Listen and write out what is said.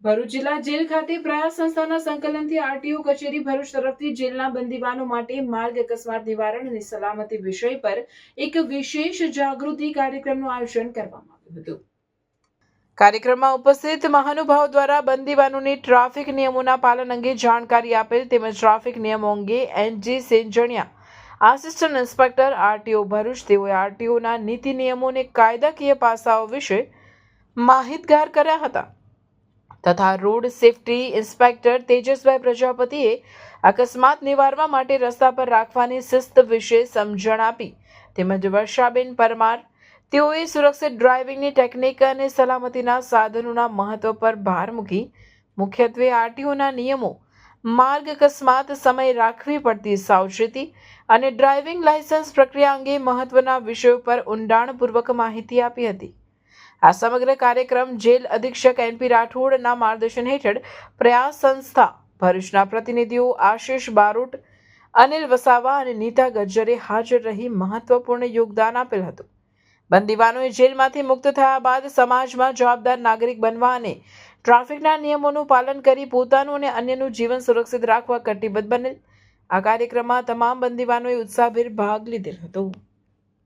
ભરૂચ જિલ્લા જેલ ખાતે પ્રયાસ સંસ્થાના સંકલનથી આરટીઓ કચેરી ભરૂચ તરફથી જેલના બંદીવાનો માટે માર્ગ અકસ્માત નિવારણ અને સલામતી વિષય પર એક વિશેષ જાગૃતિ કાર્યક્રમનું આયોજન કરવામાં આવ્યું હતું। કાર્યક્રમમાં ઉપસ્થિત મહાનુભાવો દ્વારા બંદીવાનોને ટ્રાફિક નિયમોના પાલન અંગે જાણકારી આપેલ તેમજ ટ્રાફિક નિયમો અંગે એનજી સેંજણિયા, આસિસ્ટન્ટ ઇન્સ્પેક્ટર આરટીઓ ભરૂચ, તેઓએ આરટીઓના નીતિ નિયમો અને કાયદાકીય પાસાઓ વિશે માહિતગાર કર્યા હતા તથા રોડ સેફટી ઇન્સ્પેક્ટર તેજસભાઈ પ્રજાપતિએ અકસ્માત નિવારવા માટે રસ્તા પર રાખવાની શિસ્ત વિશે સમજણ આપી તેમજ વર્ષાબેન પરમાર, તેઓએ સુરક્ષિત ડ્રાઇવિંગની ટેકનિક અને સલામતીના સાધનોના મહત્વ પર ભાર મૂકી મુખ્યત્વે આરટીઓના નિયમો, માર્ગ અકસ્માત સમયે રાખવી પડતી સાવચેતી અને ડ્રાઇવિંગ લાયસન્સ પ્રક્રિયા અંગે મહત્વના વિષયો પર ઊંડાણપૂર્વક માહિતી આપી હતી। આ સમગ્ર કાર્યક્રમ જેલ અધિક્ષક એનપી રાઠોડના માર્ગદર્શન હેઠળ પ્રયાસ સંસ્થા ભરૂચના પ્રતિનિધિઓ આશિષ બારોટ, અનિલ વસાવા અને નીતા ગજ્જરે હાજર રહી મહત્વપૂર્ણ યોગદાન આપેલ હતું। બંદીવાનોએ જેલમાંથી મુક્ત થયા બાદ સમાજમાં જવાબદાર નાગરિક બનવા અને ટ્રાફિકના નિયમોનું પાલન કરી પોતાનું અને અન્યનું જીવન સુરક્ષિત રાખવા કટિબદ્ધ બનેલ। આ કાર્યક્રમમાં તમામ બંદીવાનોએ ઉત્સાહભેર ભાગ લીધેલ હતો।